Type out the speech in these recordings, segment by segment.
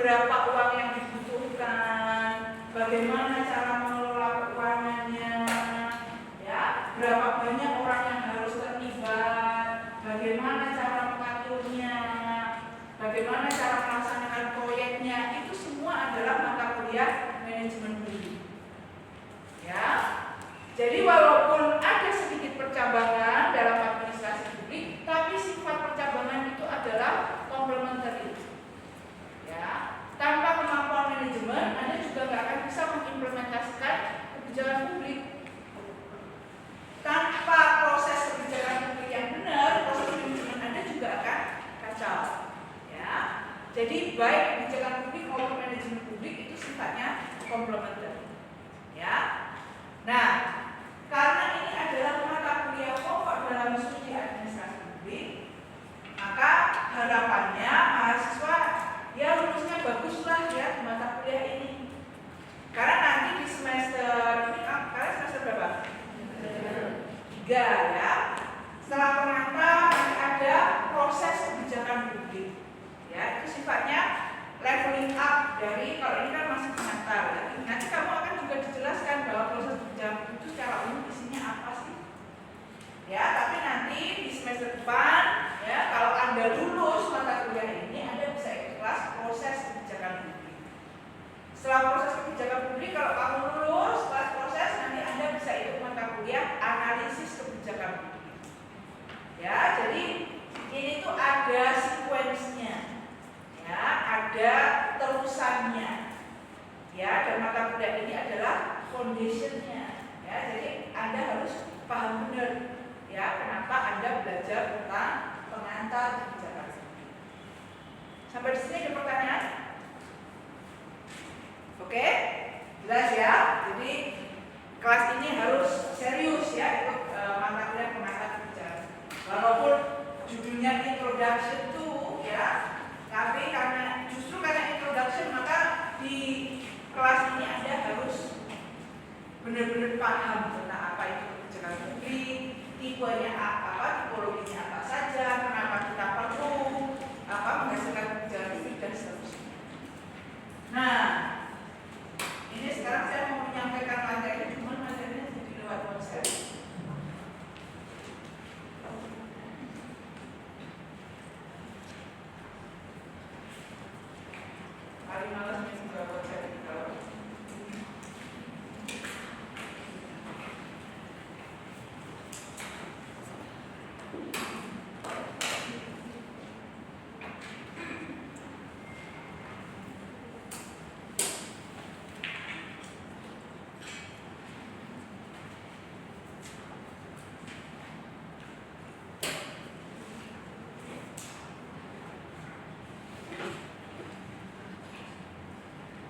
berapa uang yang dibutuhkan, bagaimana cara mengelola keuangannya, ya, berapa banyak orang yang harus terlibat, bagaimana cara mengaturnya, bagaimana cara melaksanakan proyeknya, itu semua adalah mata kuliah manajemen publik. Ya, jadi walaupun ada sedikit percabangan dalam administrasi publik, tapi sifat percabangan itu adalah komplementer. Ya, tanpa kemampuan manajemen, Anda juga nggak akan bisa mengimplementasikan kebijakan publik. Tanpa proses kebijakan publik yang benar, proses manajemen Anda juga akan kacau. Ya, jadi baik kebijakan publik maupun manajemen publik itu sifatnya komplementer. Ya, nah, karena ini adalah mata kuliah pokok dalam studi administrasi publik, maka harapannya mahasiswa ya lulusnya baguslah ya di mata kuliah ini. Karena nanti di semester ini, kalian semester berapa? 3 ya. Setelah pengantar nanti ada proses kebijakan publik. Ya, itu sifatnya leveling up dari, kalau ini kan masih pengantar ya. Nanti kamu akan juga dijelaskan bahwa proses kebijakan itu secara umum isinya apa sih. Ya, tapi nanti di semester depan ya, kalau Anda lulus mata kuliah ini, Anda bisa ikut kelas proses kebijakan publik. Setelah proses kebijakan publik, kalau kamu lulus kelas proses, nanti Anda bisa ikut mata kuliah analisis kebijakan publik. Ya, jadi ini tuh ada sequence-nya. Ya, ada terusannya. Ya, dan mata kuliah ini adalah foundation-nya. Ya, jadi Anda harus paham benar ya kenapa Anda belajar tentang pengantar kebijakan publik. Sampai di sini ada pertanyaan? Oke, jelas ya. Jadi kelas ini harus serius ya ikut mata kuliah pengantar kebijakan. Walaupun judulnya introduction tuh ya, tapi justru karena introduction maka di kelas ini Anda harus benar-benar paham tentang apa itu kebijakan publik, tipenya apa, tipologinya apa saja, kenapa kita perlu menghasilkan kebijakan publik dan seterusnya. Nah, ini sekarang saya mau menyampaikan materi, cuma materinya jadi lewat konsep. Paling malas juga konsep kalau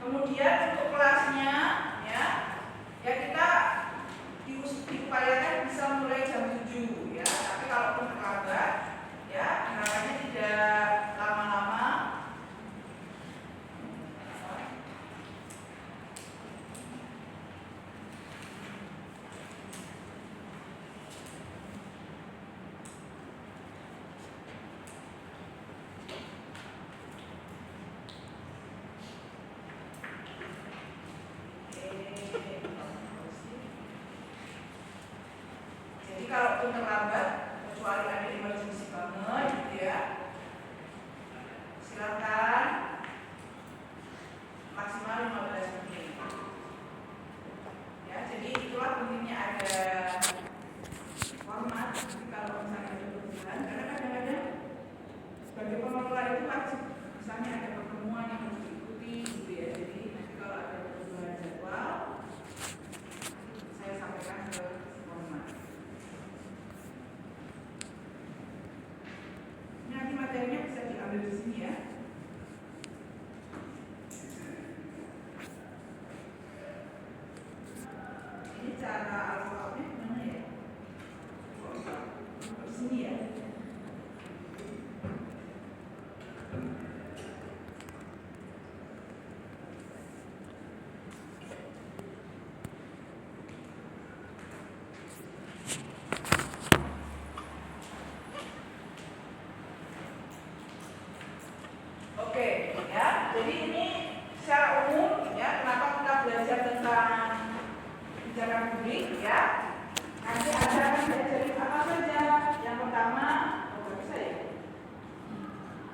kemudian untuk kelasnya ya kita diupayakan bisa mulai jam 7 ya, tapi kalaupun terlambat ya harapannya tidak lama-lama. Jadi kalaupun terlambat, kecuali ada emergency banget gitu ya, silakan maksimal 15 menit. Ya, jadi itulah pentingnya ada format. Jadi kalau misalnya ada pertemuan, karena kadang-kadang sebagai pengelola itu wajib, misalnya ada pertemuan yang harus diikuti gitu ya. Jadi nanti kalau ada perubahan jadwal, saya sampaikan ke format. kebijakan publik ya. Nanti Anda akan diajari apa saja. Yang pertama, nggak bisa ya?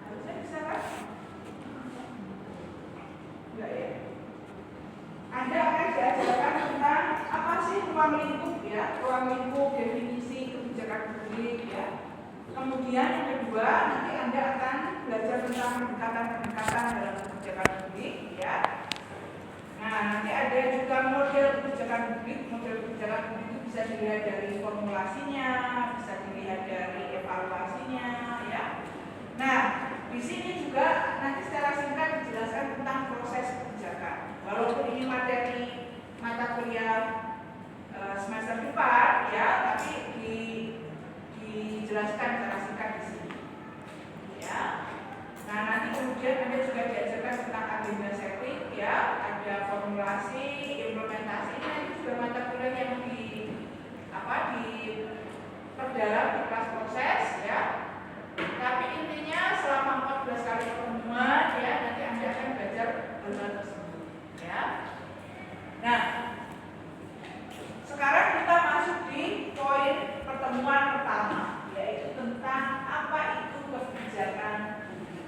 Harusnya bisa kan? Enggak ya? Anda akan diajarkan tentang apa sih ruang lingkup ya, ruang lingkup, definisi kebijakan publik ya. Kemudian yang kedua, nanti Anda akan belajar tentang pendekatan-pendekatan dalam kebijakan publik ya. Nah, nanti ada juga model kebijakan publik. Model kebijakan publik itu bisa dilihat dari formulasinya, bisa dilihat dari evaluasinya ya. Nah, di sini juga nanti secara singkat dijelaskan tentang proses kebijakan. Walaupun ini materi mata kuliah semester 4 ya, tapi dijelaskan secara singkat di sini. Ya. Nah, nanti kemudian Anda juga diajarkan tentang agenda setting ya, ada formulasi, implementasi. Ini juga mata kuliah yang diperdalam di kelas proses ya. Tapi intinya selama 14 kali pertemuan ya, nanti Anda akan belajar hal-hal tersebut ya. Nah, sekarang kita masuk di poin pertemuan pertama, yaitu tentang apa itu kebijakan publik.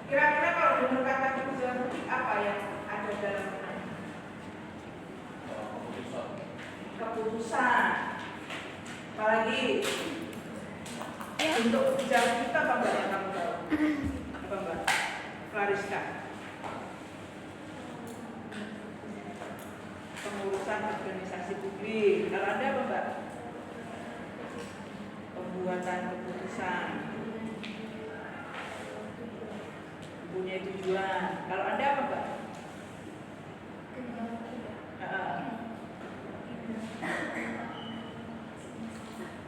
Kira-kira kalau dengar kata kebijakan publik apa yang ada dalam keputusan? Apalagi untuk kebijakan kita apa Mbak yang kamu tahu? Apa Mbak? Clariska. Pengurusan organisasi publik. Kalau Anda apa Mbak? Pembuatan keputusan. Punya tujuan. Kalau Anda apa Mbak?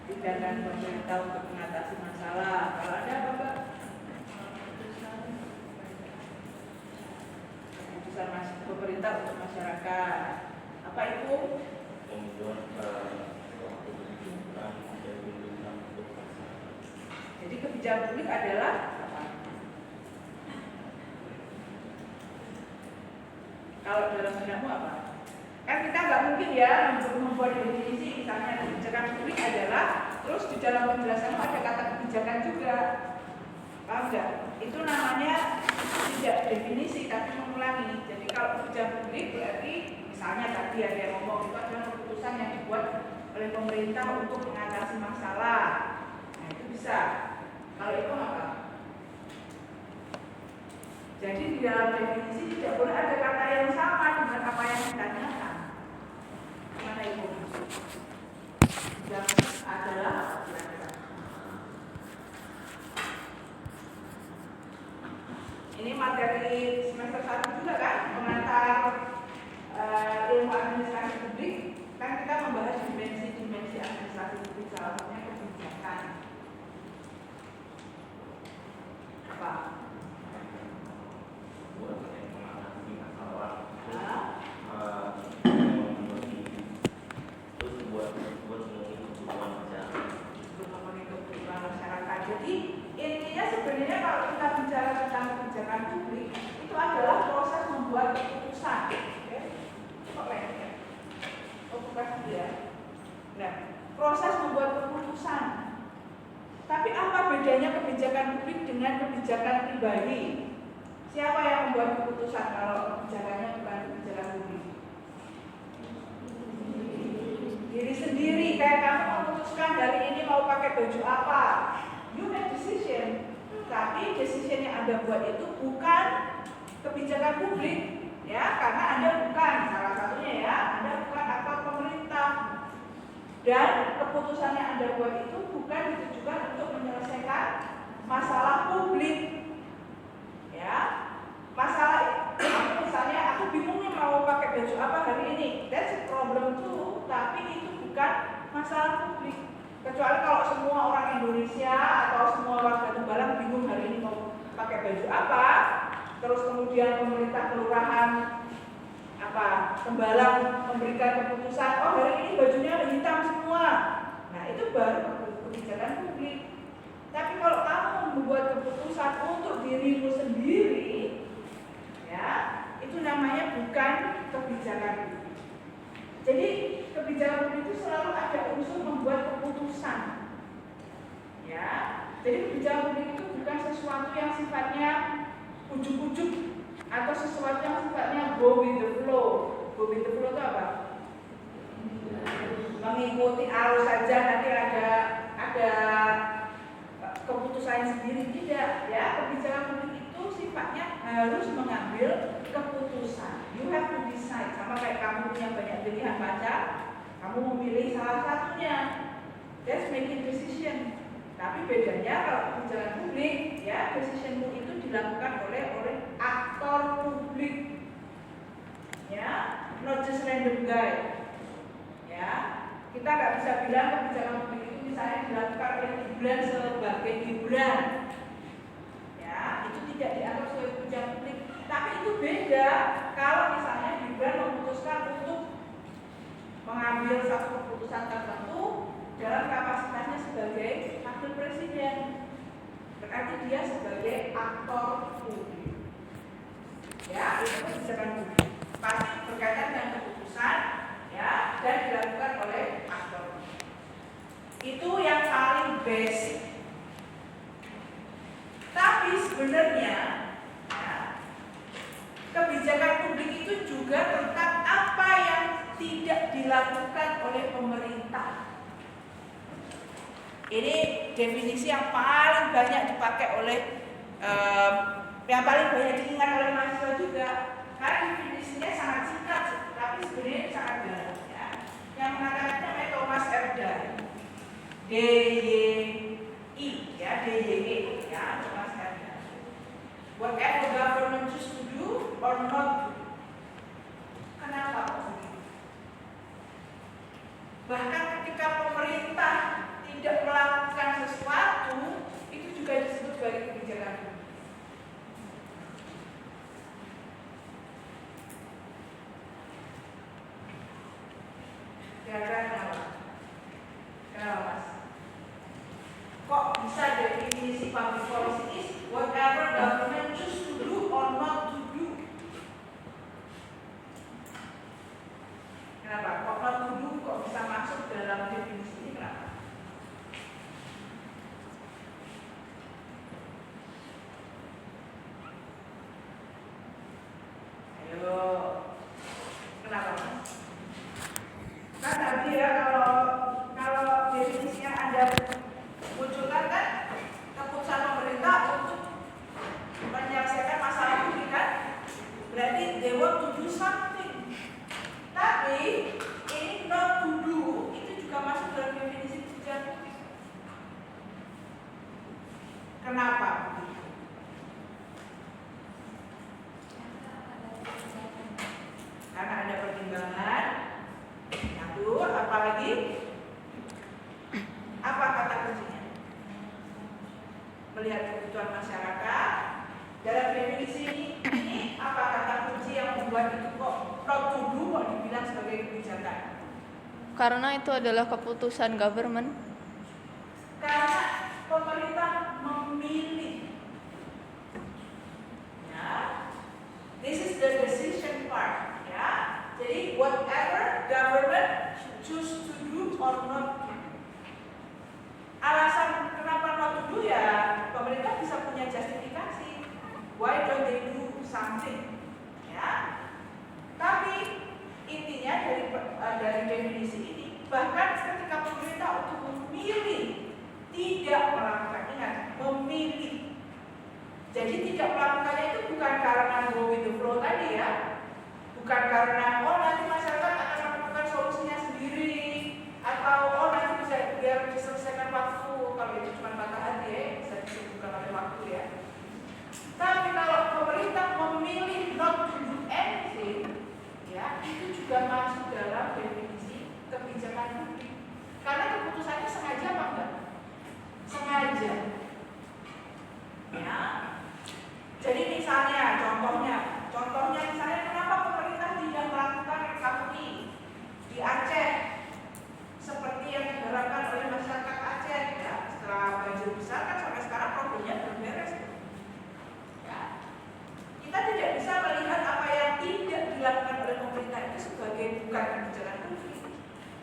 Tindakan pemerintah untuk mengatasi masalah. Kalau Anda apa Mbak? Keputusan pemerintah untuk masyarakat. Apa itu? Jadi kebijakan publik adalah apa? Kalau dalam benakmu apa? Kan kita nggak mungkin ya membuat definisi misalnya kebijakan publik adalah, terus di dalam penjelasanmu ada kata kebijakan juga. Paham nggak? Itu namanya tidak definisi tapi mengulangi. Jadi kalau kebijakan publik berarti misalnya tadi ada yang ngomong itu adalah keputusan yang dibuat oleh pemerintah untuk mengatasi masalah. Nah itu bisa. Kalau itu apa? Jadi di dalam definisi tidak boleh ada kata yang sama dengan apa yang ditanyakan. Mana Ibu? Yang adalah ini materi semester 1 juga kan, pengantar ilmu administrasi publik. Kan kita membahas dimensi-dimensi administrasi publik, salah satunya kebijakan. Apa? Jadi intinya sebenarnya kalau kita bicara tentang kebijakan publik itu adalah proses membuat keputusan. Oke? Kok ya? Oh bukan ya. Nah, proses membuat keputusan. Tapi apa bedanya kebijakan publik dengan kebijakan pribadi? Siapa yang membuat keputusan kalau kebijakannya bukan kebijakan publik? Diri sendiri. Kayak kamu memutuskan hari ini mau pakai baju apa? You make decision, tapi decision yang Anda buat itu bukan kebijakan publik, ya, karena Anda bukan salah satunya ya, Anda bukan aktor pemerintah, dan keputusan yang Anda buat itu bukan ditujukan untuk menyelesaikan masalah publik, ya, masalah. Misalnya aku bingung nih mau pakai baju apa hari ini, that's a problem too, tapi itu bukan masalah publik. Kecuali kalau semua orang Indonesia atau semua warga Tembalang bingung hari ini mau pakai baju apa, terus kemudian pemerintah kelurahan Tembalang memberikan keputusan, oh hari ini bajunya hitam semua. Nah itu baru kebijakan publik. Tapi kalau kamu membuat keputusan untuk dirimu sendiri, ya itu namanya bukan kebijakan publik. Jadi kebijakan publik itu selalu ada unsur membuat keputusan. Ya, jadi kebijakan publik itu bukan sesuatu yang sifatnya ujuk-ujuk atau sesuatu yang sifatnya go with the flow. Go with the flow itu apa? Mengikuti arus saja, nanti ada keputusan sendiri. Tidak, ya. Kebijakan publik itu sifatnya harus mengambil keputusan. You have to decide. Sama kayak kamu punya banyak pilihan pacar, kamu memilih salah satunya. That's making decision. Tapi bedanya kalau kebijakan publik, ya, decisionmu itu dilakukan oleh aktor publik, ya, not just random guy, ya. Kita nggak bisa bilang kebijakan publik itu misalnya dilakukan oleh Gibran sebagai Gibran, ya, itu tidak dianggap sebagai kebijakan publik. Tapi itu beda kalau misalnya Gibran memutuskan untuk mengambil satu keputusan tertentu dalam kapasitasnya sebagai wakil presiden, berarti dia sebagai aktor publik. Ya, itu kebijakan publik. Pasti berkaitan dengan keputusan, ya, dan dilakukan oleh aktor. Itu yang paling basic. Tapi sebenarnya, ya, kebijakan publik itu juga tentang apa yang tidak dilakukan oleh pemerintah. Ini definisi yang paling banyak dipakai oleh yang paling banyak diingat oleh mahasiswa juga, karena definisinya sangat singkat, tapi sebenarnya sangat dalam. Ya. Yang mengatakannya namanya Thomas R. Dye, DYI, ya, DYI, ya, Thomas R. Dye. Whatever government choose to do or not do. Kenapa begitu? Bahkan ketika pemerintah tidak melakukan sesuatu, itu juga disebut sebagai kebijakan publik. Kira-kira kenapa? Kenapa, Mas? Kok bisa definisi public policy is whatever government choose to do or not to do? Kenapa? Kok not to do kok bisa masuk dalam definisi ini? Kenapa? Ayo, kenapa, Mas? Kan tadi ya, kalau definisinya Anda munculkan kan keputusan pemerintah untuk menyelesaikan masalah publik kan, berarti they want to do something. Tapi ini not to do itu juga masuk dalam definisi kebijakan publik. Kenapa? Karena ada pertimbangan. Satu, apalagi? Apa kata kuncinya? Melihat kebutuhan masyarakat. Dalam definisi ini apa kata kunci yang membuat itu kok not to do kok dibilang sebagai kebijakan? Karena itu adalah keputusan government. Karena pemerintah memilih. Ya, this is the decision part. Ya, jadi whatever government choose to do or not do. Alasan kenapa not to do ya pemerintah bisa punya justifikasi. Why don't they do something? Ya, tapi intinya dari definisi ini, bahkan ketika pemerintah untuk memilih tidak melakukan, ingat, memilih. Jadi tidak melakukannya itu bukan karena go with the flow tadi ya, bukan karena nanti masyarakat akan menemukan solusinya sendiri, atau nanti bisa biar diselesaikan waktu. Kalau itu cuma patah hati ya, bisa disebutkan oleh waktu ya. Tapi kalau pemerintah memilih not to do anything, ya, itu juga masuk dalam definisi kebijakan publik. Karena keputusannya sengaja apa enggak? Sengaja. Ya. Jadi misalnya, contohnya misalnya kenapa pemerintah tidak melakukan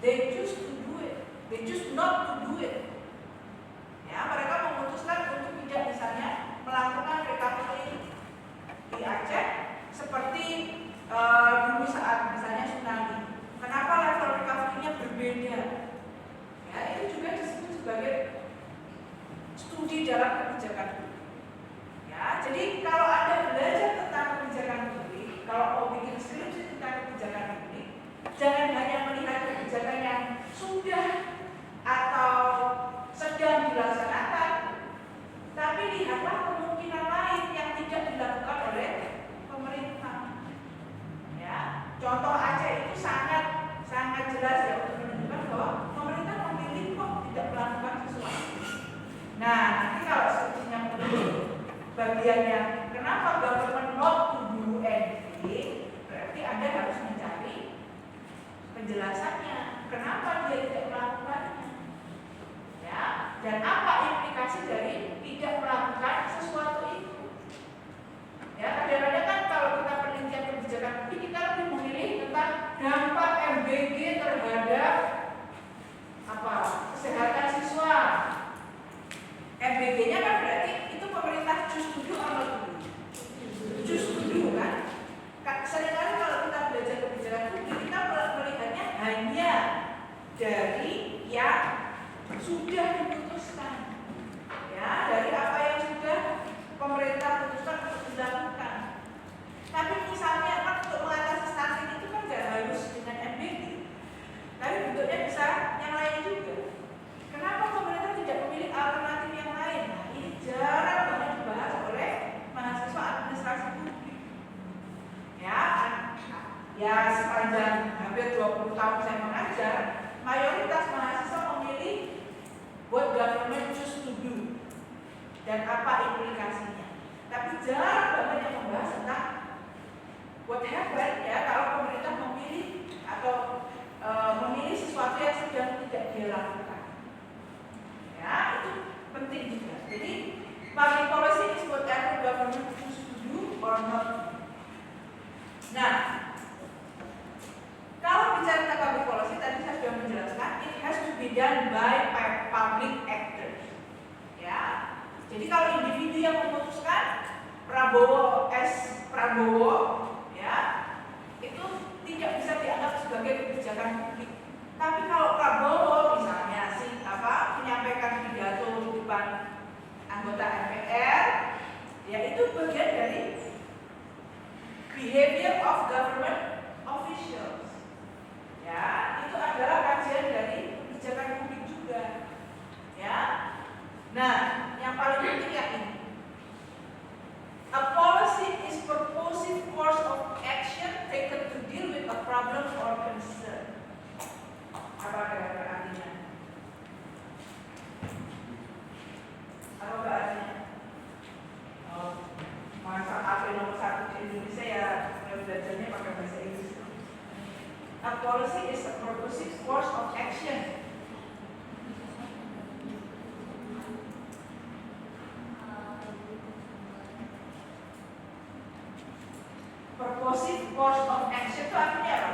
They choose to do it. They choose not to do it. Ya, mereka memutuskan untuk tidak misalnya melakukan recovery di Aceh seperti dulu saat misalnya tsunami. Kenapa level recovery-nya berbeda? Ya, itu juga disebut sebagai studi dalam kebijakan publik. Ya, jadi kalau Anda belajar tentang kebijakan publik, kalau mau bikin skripsi tentang kebijakan publik, jangan hanya melihat kebijakan yang sudah atau sedang dilaksanakan, tapi lihatlah kemungkinan lain yang tidak dilakukan oleh pemerintah. Ya, contoh Aceh itu sangat jelas ya untuk menunjukkan bahwa pemerintah memilih kok tidak melakukan sesuatu. Nah, nanti kalau skripsinya bagian yang kenapa government not to do anything, berarti Anda harus mencari penjelasannya. Kenapa dia tidak melakukannya? Ya, dan apa implikasi dari tidak melakukan sesuatu itu? Ya, kadang-kadang kan kalau kita penelitian kebijakan publik, kita lebih memilih tentang dampak MBG terhadap kesehatan siswa. MBG-nya kan berarti itu pemerintah choose to do atau choose to do kan? Seringkali kalau kita belajar kebijakan publik, kita melihatnya hanya dari yang sudah diputuskan, ya, dari apa yang sudah pemerintah putuskan untuk dilakukan. Tapi misalnya kan untuk mengatasi stunting itu kan nggak harus dengan MBG, tapi bentuknya bisa yang lain juga. Kenapa pemerintah tidak memilih alternatif yang lain? Nah, ini jarang banget dibahas oleh mahasiswa administrasi publik. Ya sepanjang hampir 20 tahun saya mengajar, mayoritas mahasiswa memilih what government choose to do dan apa implikasinya. Tapi jarang banget yang membahas tentang what happened ya kalau pemerintah memilih atau memilih sesuatu yang sedang tidak dia lakukan. Ya, itu penting juga. Jadi public policy is whatever government choose to do or not. Nah, kalau bicara tentang public policy, tadi saya sudah menjelaskan, it has to be done by public actors. Ya, jadi kalau individu yang memutuskan Prabowo ya, itu tidak bisa dianggap sebagai kebijakan publik. Tapi kalau Prabowo misalnya menyampaikan pidato di depan anggota MPR, ya itu bagian dari behavior of government officials. Ya, itu adalah kajian dari kebijakan publik juga. Ya. Nah, yang paling penting ya ini. A policy is purposive course of action taken to deal with a problem or concern. Apa kira-kira artinya? Apa artinya? Masa AP nomor 1 di Indonesia ya belajarnya pakai bahasa Inggris. A policy is a purposive course of action. Purposive course of action itu artinya apa?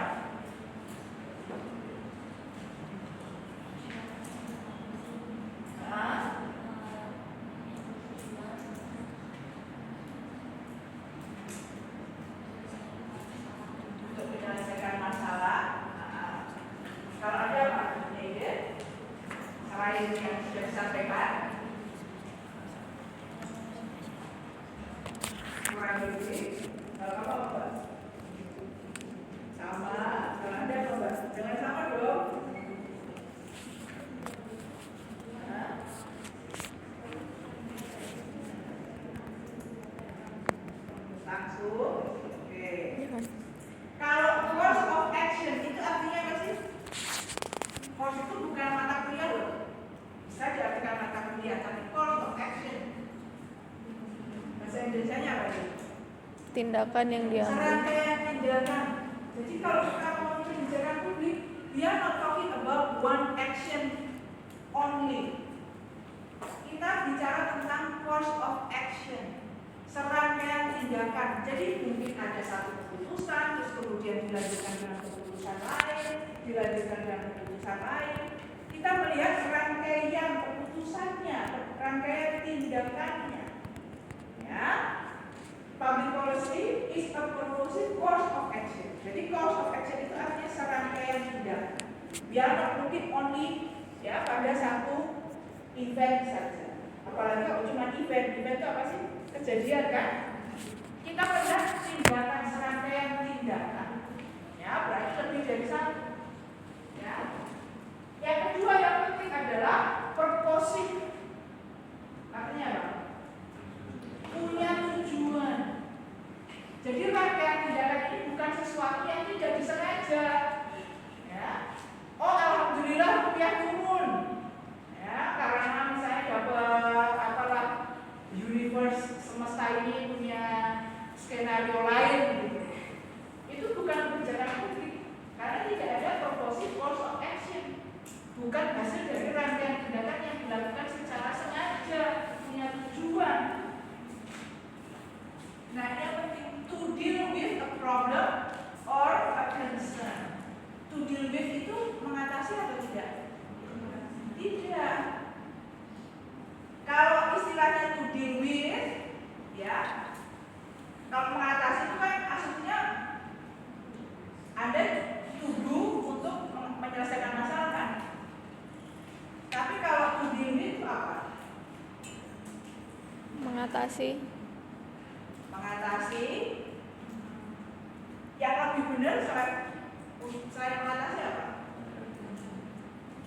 Untuk menyelesaikan masalah. Kalau ada apa? Ide selain yang sudah disampaikan, kurang lebih apa? Sama, kalau ada apa? Jangan sama dong. Langsung. Oke. Kalau course of action itu artinya apa sih? Course itu bukan mata kuliah loh. Bisa diartikan mata kuliah, tapi course of action. Bahasa Indonesianya apa sih? Tindakan yang diambil. Serangkaian tindakan. Jadi kalau kita mau kebijakan publik, we are not talking about one action only. Kita bicara tentang course of action, serangkaian tindakan. Jadi mungkin ada satu keputusan, terus kemudian dilanjutkan dengan keputusan lain, dilanjutkan dengan keputusan keputusan lain. Kita melihat rangkaian keputusannya, rangkaian tindakannya. Ya, public policy is a purposive course of action. Jadi course of action itu artinya serangkaian tindakan. Biar not mungkin only ya pada satu event saja. Apalagi kalau cuma event itu apa sih? Kejadian kan? Kita melihat tindakan serangkaian tindakan. Ya, berarti lebih dari satu. Ya. Yang kedua yang penting adalah purposive. Artinya apa? Punya tujuan. Jadi rangkaian tindakan ini bukan sesuatu yang tidak disengaja. Ya. Oh, alhamdulillah rupiah turun. Ya, karena misalnya dapat apalah universe semesta ini punya skenario lain gitu. Itu bukan kebijakan publik karena tidak ada purposive course of action. Bukan hasil dari rangkaian tindakan yang dilakukan secara sengaja, punya tujuan. Nah, ini yang penting, to deal with a problem or a concern. To deal with itu mengatasi atau tidak? Tidak. Kalau istilahnya to deal with, ya, kalau mengatasi itu kan aslinya Anda tuduh untuk menyelesaikan masalah kan? Tapi kalau to deal with itu apa? Mengatasi. Mengatasi. Yang lebih benar selain mengatasi apa?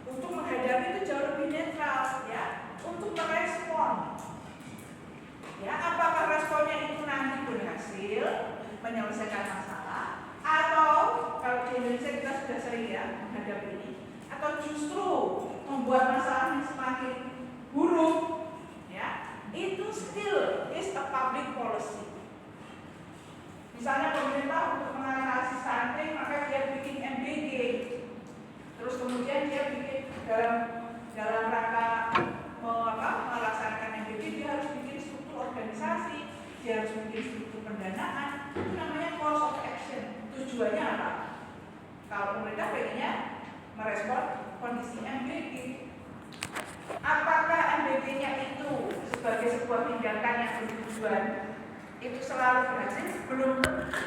Untuk menghadapi itu jauh lebih netral, ya. Untuk merespon. Ya, apakah responnya itu nanti berhasil menyelesaikan masalah atau kalau di Indonesia kita sudah sering ya menghadapi ini, atau justru membuat masalahnya semakin buruk, ya, itu still is a public policy. Misalnya pemerintah untuk mengatasi stunting maka dia bikin MBG, terus kemudian dia bikin dalam rangka melaksanakan MBG dia harus bikin struktur organisasi, dia harus bikin struktur pendanaan, itu namanya course of action. Tujuannya apa? Kalau pemerintah pengennya merespon kondisi MBG. Apakah MBG-nya itu sebagai sebuah tindakan yang bertujuan itu selalu berhasil? Belum tentu.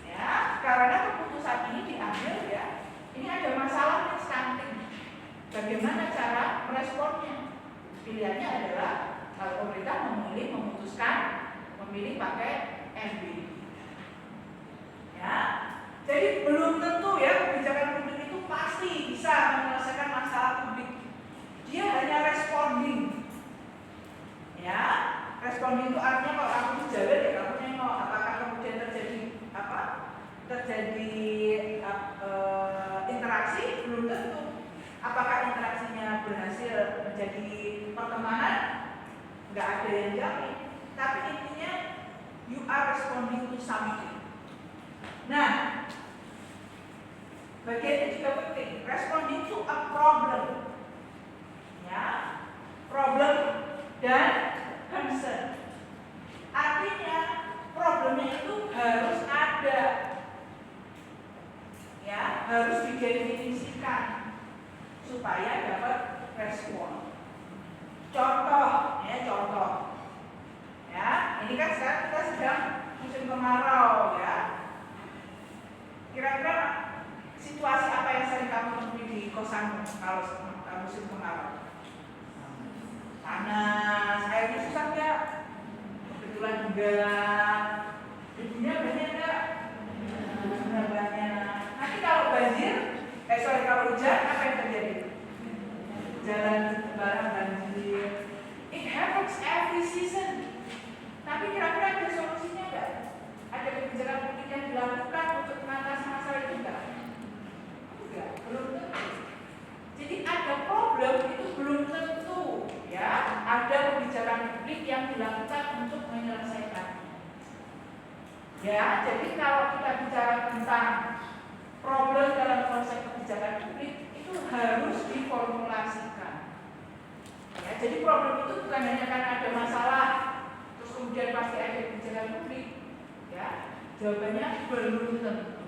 Ya, karena keputusan ini diambil ya. Ini ada masalah nih stunting. Bagaimana cara meresponnya? Pilihannya adalah kalau pemerintah memilih pakai MBG. Ya, jadi belum tentu ya kebijakan publik itu pasti bisa menyelesaikan masalah publik. Dia hanya responding. Ya, responding itu artinya kalau kamu di jalan ya kamu nengok apakah kemudian terjadi interaksi, belum tentu. Apakah interaksinya berhasil menjadi pertemanan? Nggak ada yang jamin. Tapi intinya you are responding to something. Nah, bagian ini juga penting. Responding to a problem. Ya, problem dan concern. Artinya problemnya itu harus ada, ya, harus didefinisikan supaya dapat respon. Contoh, ya, ini kan sekarang kita sedang musim kemarau, ya. Kira-kira situasi apa yang sering kamu temui di kosanmu kalau musim kemarau? Panas, airnya susah nggak? Kebetulan enggak. Debunya banyak nggak? Benar banyak. Nanti kalau banjir, kalau hujan apa yang terjadi? Jalan barang banjir. It happens every season. Tapi kira-kira ada solusinya nggak? Ada kebijakan publik yang dilakukan untuk mengatasi masalah itu nggak? Enggak, belum tentu. Jadi ada problem itu belum tentu. Ya, ada kebijakan publik yang dilakukan untuk menyelesaikan. Ya, jadi kalau kita bicara tentang problem dalam konsep kebijakan publik itu harus diformulasikan. Ya, jadi problem itu bukan hanya karena ada masalah terus kemudian pasti ada kebijakan publik. Ya, jawabannya belum tentu.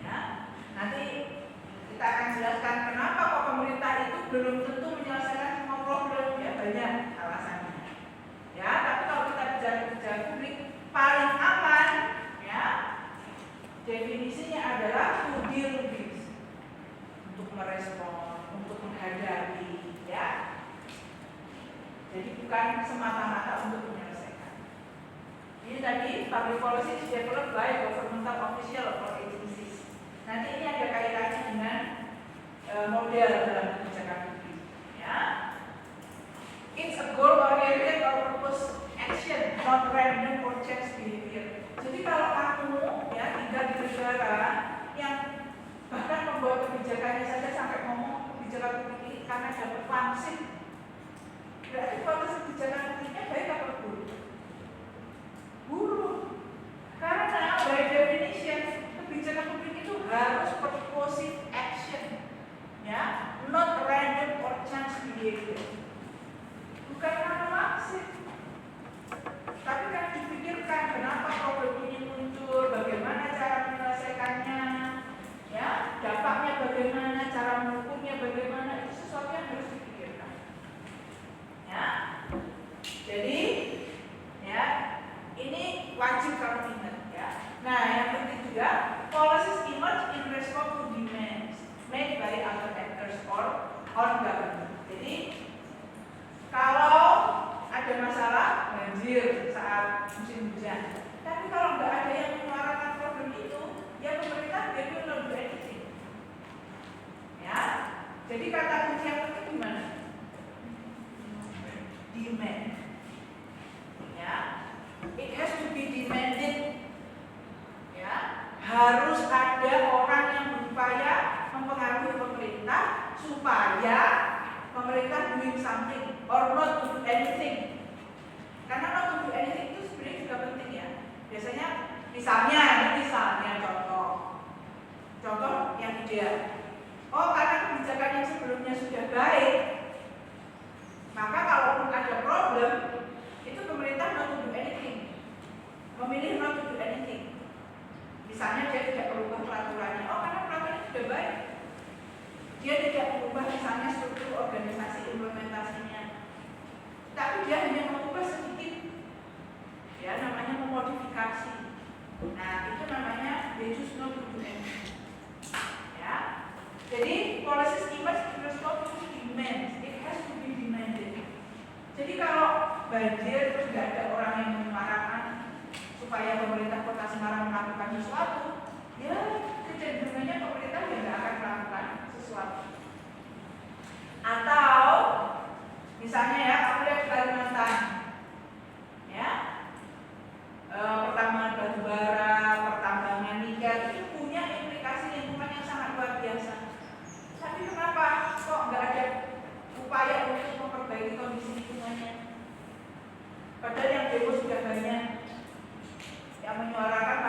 Ya, nanti kita akan jelaskan kenapa kok pemerintah itu belum tentu menyelesaikan semua problem. Ya banyak alasannya. Ya, tapi kalau kita bicara kebijakan publik paling aman, ya definisinya adalah to deal with, untuk merespon, untuk menghadapi, ya. Jadi bukan semata-mata untuk menyelesaikan. Ini tadi public policy is developed by governmental official or agencies. Nanti ini ada kaitannya dengan model dalam kebijakan publik, ya. It's a goal-oriented or purpose action, not random or chance behavior. Jadi kalau kamu ya tinggal di negara yang bahkan membuat kebijakannya saja sampai ngomong kebijakan publik ini karena dapat pangsit, berarti kualitas kebijakan publiknya baik atau buruk? Buruk. Karena by definition kebijakan publik itu harus purposive action, ya, not random or chance behavior. Bukan karena maksud, tapi kan dipikirkan kenapa problem ini muncul, bagaimana cara menyelesaikannya, ya, dampaknya bagaimana, cara mengukurnya bagaimana, itu sesuatu yang harus dipikirkan. Ya, jadi, ya, ini wajib kamu ingat, ya. Nah, yang penting juga, policies emerge in response to demands made by other actors or on government. Jadi kalau ada masalah banjir saat musim hujan, tapi kalau nggak ada yang menyuarakan problem itu, ya pemerintah dia belum do anything. Ya, jadi kata kunci yang penting gimana? Demand. Ya, it has to be demanded. Ya, harus ada orang yang berupaya mempengaruhi pemerintah supaya pemerintah doing something or not to do anything. Karena not to do anything itu sebenarnya juga penting, ya. Biasanya misalnya contoh yang ideal. Oh, karena kebijakan yang sebelumnya sudah baik, maka kalaupun ada problem, itu pemerintah not to do anything, memilih not to do anything. Misalnya dia tidak merubah peraturannya. Oh, karena peraturannya sudah baik, dia tidak mengubah misalnya struktur organisasi implementasinya, tapi dia hanya mengubah sedikit, ya, namanya memodifikasi. Nah, itu namanya they choose not to do anything. Ya, jadi policies emerge in response to demands. It has to be demanded. Jadi kalau banjir terus tidak ada orang yang menyuarakan supaya pemerintah Kota Semarang melakukan sesuatu, ya kecenderungannya pemerintah ya tidak akan melakukan sesuatu. Atau misalnya ya, kamu lihat di Kalimantan, ya, pertambangan batu bara, pertambangan nikel itu punya implikasi lingkungan yang sangat luar biasa. Tapi kenapa kok nggak ada upaya untuk memperbaiki kondisi lingkungannya? Padahal yang demo sudah banyak, yang menyuarakan.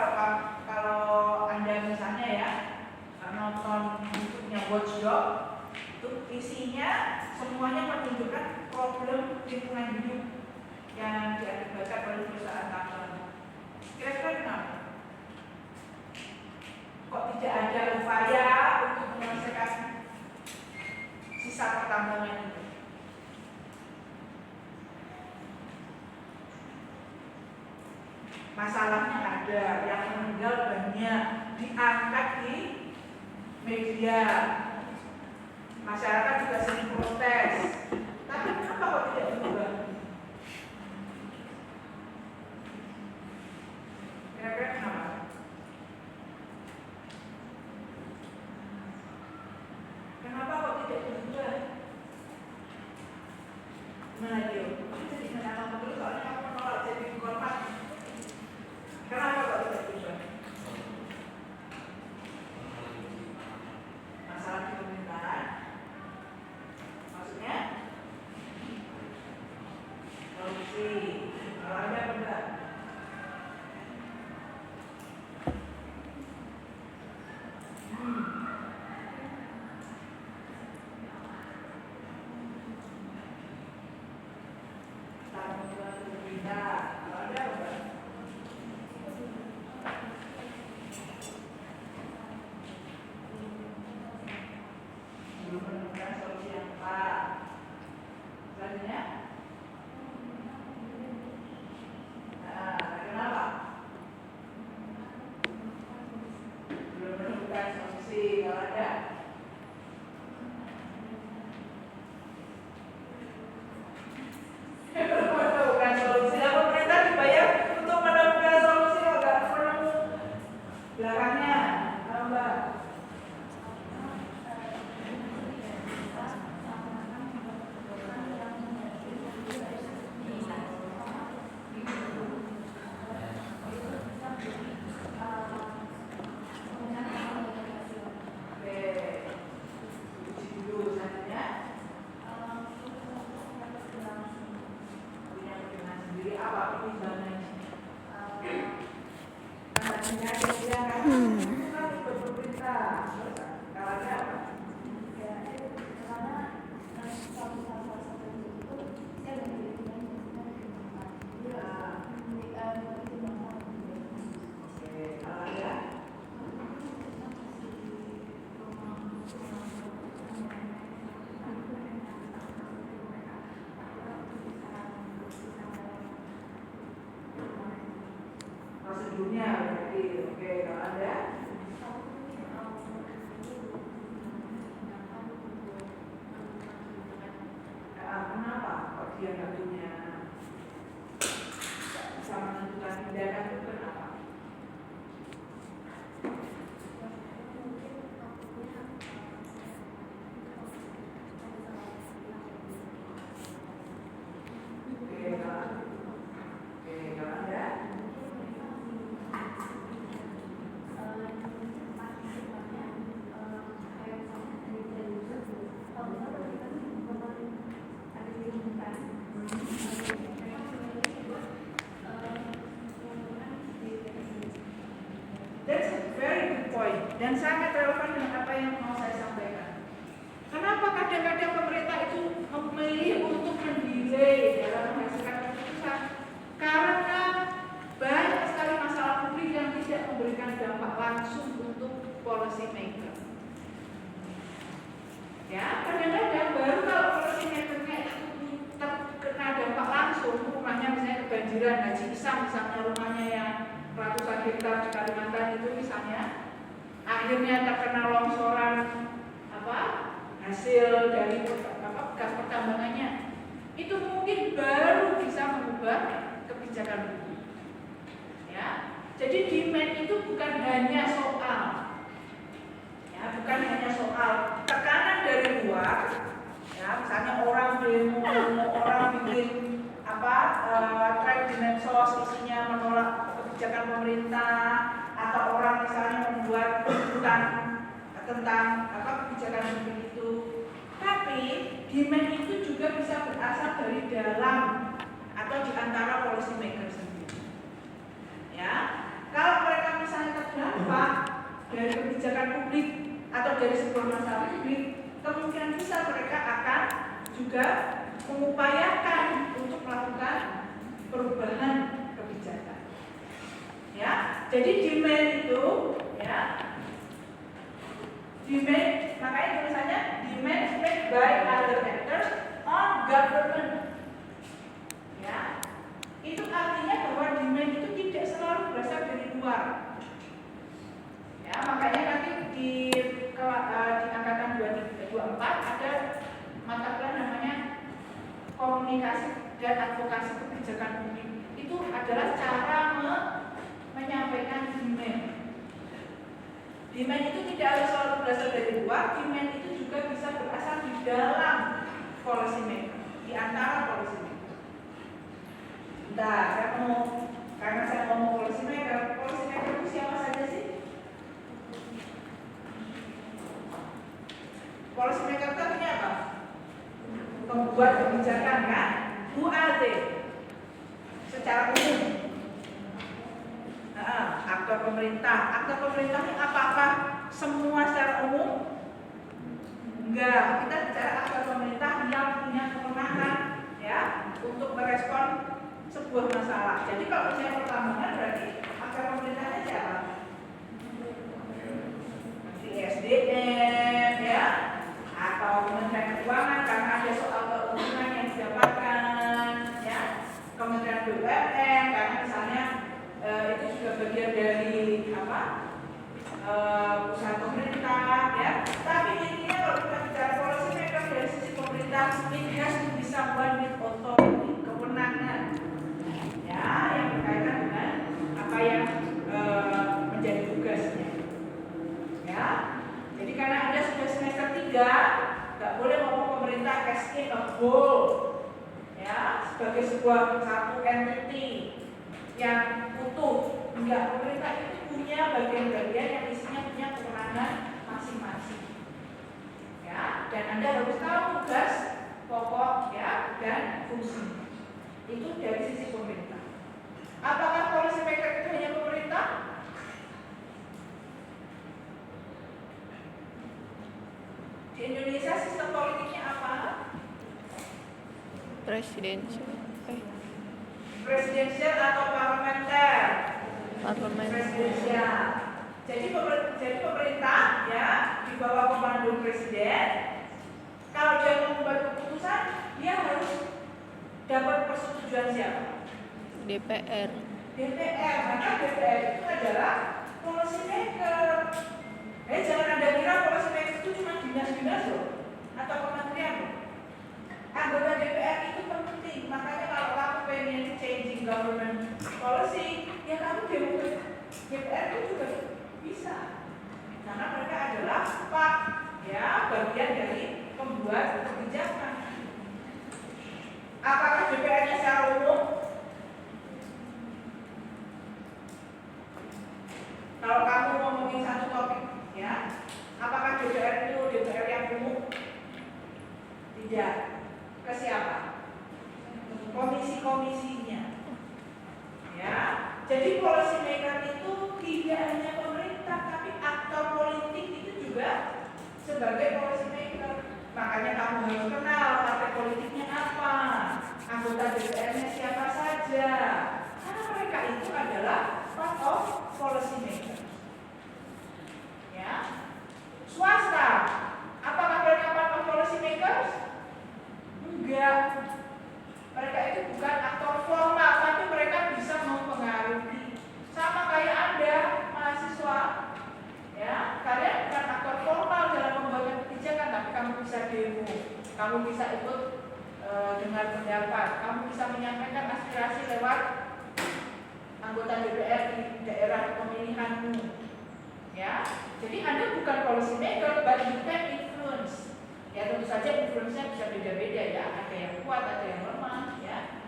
Kalau Anda misalnya ya nonton YouTube-nya Watchdog, itu isinya semuanya menunjukkan problem lingkungan hidup yang diakibatkan oleh perusahaan tambang. Kira-kira kenapa? Kok tidak ada upaya untuk menyelesaikan sisa pertambangan itu? Masalahnya ada, yang meninggal banyak, diangkat di media, masyarakat juga sering protes. Tapi kenapa kok tidak berubah? Kira-kira kenapa? Kenapa kok tidak berubah? Gimana dia? Jadi kenapa dulu soalnya kamu menolak jadi korban. Kenapa kok tidak berubah? Masalah di pemerintahan. Maksudnya? misalnya ada yang bilang itu kan ikut pemerintah, terus kalau ada apa? Ya, karena satu itu saya lebih Kalau ada prosedurnya berarti oke. Kalau ada kenapa kok dia nggak punya bisa menentukan tindakan itu kenapa? Kalau ada that's a very good point dan sangat relevan dengan apa yang mau saya sampaikan. Kenapa kadang-kadang pemerintah itu memilih untuk mendelay dalam menghasilkan keputusan? Karena banyak sekali masalah publik yang tidak memberikan dampak langsung untuk policy maker. Ya, kadang-kadang baru kalau policy makernya itu terkena dampak langsung, rumahnya misalnya kebanjiran, Haji Isam misalnya rumahnya yang ratusan hektar di Kalimantan itu misalnya, akhirnya terkena longsoran hasil dari bekas pertambangannya, itu mungkin baru bisa mengubah kebijakan hukum. Ya, jadi demand itu bukan hanya soal tekanan dari luar, ya misalnya orang demo, orang bikin thread di medsos isinya menolak kebijakan pemerintah, atau orang misalnya membuat tuntutan tentang kebijakan hukum itu. Tapi demand itu juga bisa berasal dari dalam atau di antara policy maker sendiri. Ya, kalau mereka misalnya terdampak dari kebijakan publik atau dari sebuah masalah publik, kemungkinan besar mereka akan juga mengupayakan untuk melakukan perubahan kebijakan. Ya, jadi demand itu, ya, demand, makanya tulisannya demand made by other actors on government. Ya, itu artinya bahwa demand itu tidak selalu berasal dari luar. Ya, makanya nanti di angkatan 24 ada mata kuliah namanya komunikasi dan advokasi kebijakan publik. Itu adalah cara menyampaikan demand. Demand itu tidak harus selalu berasal dari luar, demand itu juga bisa berasal di dalam policy maker, di antara policy maker. Bentar, karena saya ngomong policy maker itu siapa saja sih? Policy maker itu artinya apa? Pembuat kebijakan, kan? Who are they? Secara umum. Aktor pemerintah ini apakah semua secara umum? Enggak, kita bicara aktor pemerintah yang punya kewenangan, ya, untuk merespon sebuah masalah. Jadi kalau misalnya pertambangan berarti aktor pemerintahnya siapa? Menteri SDM, ya, atau Kementerian Keuangan karena ada soal keuntungan yang didapatkan, ya, Kementerian BUMN karena misalnya itu juga bagian dari usaha pemerintah, ya. Tapi intinya kalau kita bicara policy maker dari sisi pemerintah, it has to be someone with authority, kewenangan, ya, yang berkaitan dengan apa yang menjadi tugasnya, ya. Jadi karena Anda sudah semester 3, nggak boleh ngomong pemerintah as in a whole, ya, sebagai sebuah satu entity yang utuh. Enggak, pemerintah itu punya bagian-bagian yang isinya punya kewenangan masing-masing, ya, dan Anda harus tahu tugas pokok, ya, dan fungsi itu dari sisi pemerintah. Apakah policy maker itu hanya pemerintah? Presidensial. Presidensial atau parlementer? Parlemen. Presidensial. Jadi pemerintah ya di bawah komando presiden, kalau dia mau membuat keputusan, dia harus dapat persetujuan siapa? DPR. DPR. Maka DPR itu adalah policy maker. Jangan Anda kira policy maker itu cuma dinas-dinas loh atau kementerian loh. Anggota DPR itu penting. Makanya kalau kamu pengen changing government policy, ya kamu DPR itu juga bisa. Karena mereka adalah part ya bagian dari pembuat kebijakan. Apakah DPR-nya secara umum? Kalau kamu ngomongin satu topik, ya, apakah DPR itu DPR yang umum? Tidak. Ke siapa? Komisi-komisinya. Ya, jadi policy maker itu tidak hanya pemerintah, tapi aktor politik itu juga sebagai policy maker. Makanya kamu harus kenal partai politiknya apa, anggota DPR-nya siapa saja. Karena mereka itu adalah part of policy maker. Ya, swasta, apakah mereka part of policy makers? Enggak. Mereka itu bukan aktor formal, tapi mereka bisa mempengaruhi. Sama kayak Anda, mahasiswa. Ya, kalian bukan aktor formal dalam membuat kebijakan, tapi kamu bisa demo, kamu bisa ikut dengar pendapat, kamu bisa menyampaikan aspirasi lewat anggota DPR di daerah pemilihanmu. Ya, jadi Anda bukan policy maker, but you can influence. Ya tentu saja influence-nya bisa beda-beda ya, ada yang kuat, ada yang lemah ya.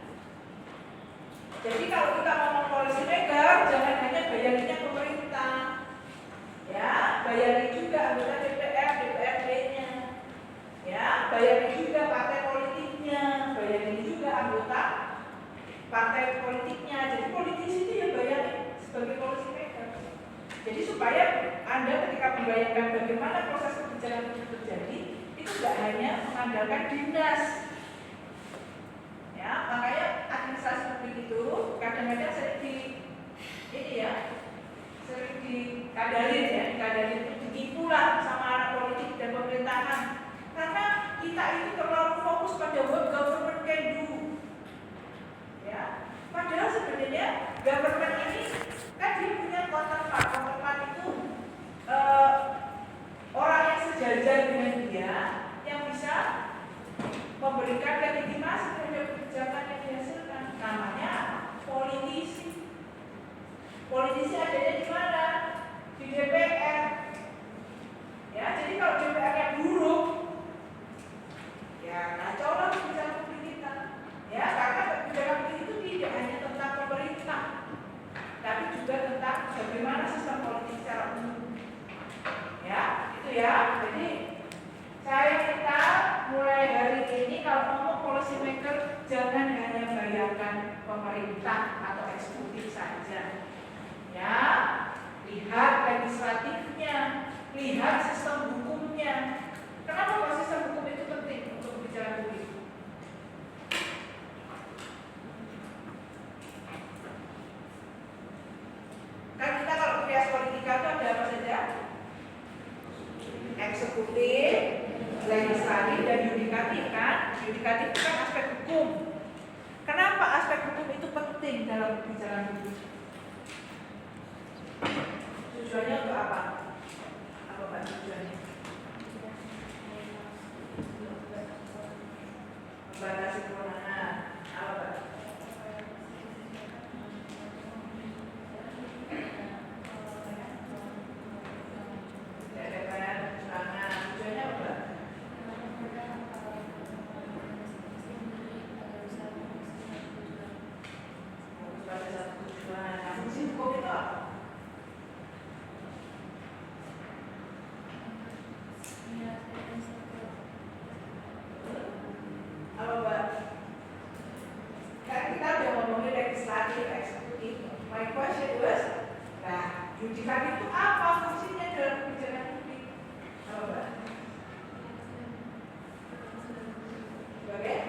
Jadi kalau kita ngomong policy maker, jangan hanya bayarinnya pemerintah. Ya, bayari juga anggota DPR, DPRD-nya. Ya, bayari juga partai politiknya, bayari juga anggota partai politiknya. Jadi politisi itu ya bayari sebagai policy maker. Jadi supaya Anda ketika membayangkan bagaimana proses kebijakan itu terjadi, itu tidak hanya mengandalkan dinas. Ya, makanya administrasi publik itu kadang-kadang sering dikadalin itu ditipu lah sama anak politik dan pemerintahan. Karena kita itu terlalu fokus pada what government can do. Ya, padahal sebenarnya government ini kan dia punya counterpart. Counterpart itu orang yang sejajar dengan dia yang bisa memberikan legitimasi terhadap kebijakan yang dihasilkan. Namanya politisi. Politisi adanya di mana? Di DPR. Ya, jadi kalau DPR-nya buruk, ya kacau lah kebijakan publik kita. Ya, karena kebijakan publik itu tidak hanya tentang pemerintah, tapi juga tentang bagaimana sistem politik secara umum. Ya, itu ya. Jadi saya minta mulai hari ini kalau ngomong policy maker jangan hanya bayangkan pemerintah atau eksekutif saja. Ya, lihat legislatifnya, lihat sistem hukumnya. Kenapa kok sistem hukum itu penting untuk bicara publik? Kan kita kalau kuliah politika itu ada apa saja? Eksekutif, legislatif, dan yudikatif kan? Yudikatif itu kan aspek hukum. Kenapa aspek hukum itu penting dalam pembicaraan publik? Tujuannya untuk apa? Apa Pak tujuannya? Membatasi kewenangan. Apa Pak? Tujuannya apa? Pada satu tujuan. Nah, fungsi hukum itu apa? Apa Pak? Kan kita udah ngomongin legislatif, eksekutif. My question was, nah, yudikatif itu apa fungsinya dalam kebijakan publik? Apa Pak? Sebagai?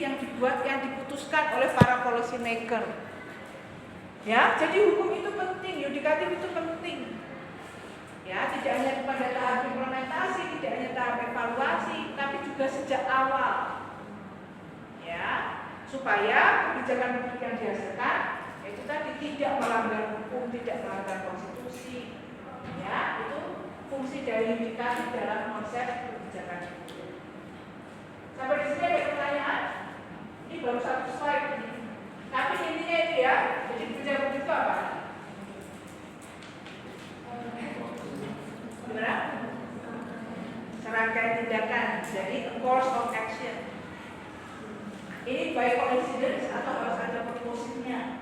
yang diputuskan oleh para policy maker. Ya, jadi hukum itu penting, yudikatif itu penting. Ya, tidak hanya pada tahap implementasi, tidak hanya tahap evaluasi, tapi juga sejak awal. Ya, supaya kebijakan publik yang dihasilkan itu tadi tidak melanggar hukum, tidak melanggar konstitusi. Ya, itu fungsi dari yudikatif dalam konsep kebijakan publik. Sampai di sini ada pertanyaan? Ini baru satu slide ini. Tapi intinya itu ya, jadi kebijakan publik itu apa? Gimana? Serangkaian tindakan, jadi a course of action. Ini by coincidence atau harus ada purpose-nya?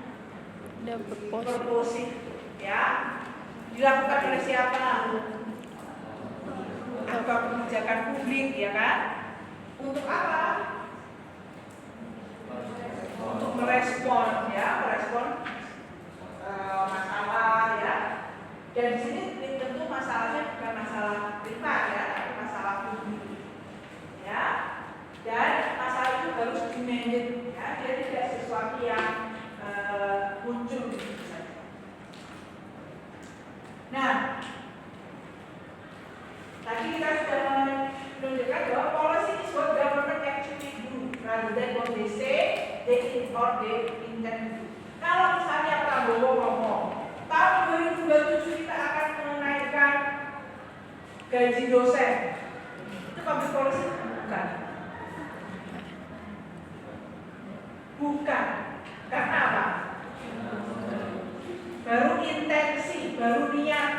Ada purpose. Purpose, ya. Dilakukan oleh siapa? Apa kebijakan publik, ya kan? Untuk apa? Untuk merespon, ya, masalah, ya. Dan di sini tentu masalahnya bukan masalah privat, ya, tapi masalah publik, ya. Dan masalah itu harus demanded, ya. Dia tidak sesuatu yang muncul begitu saja. Nah, tadi kita sudah menunjukkan bahwa policy is what government actually do rather than what they say they intend to do. Kalau misalnya Prabowo ngomong tahun 2027 kita akan menaikkan gaji dosen, itu public policy? Bukan. Karena apa? Baru intensi, baru niat,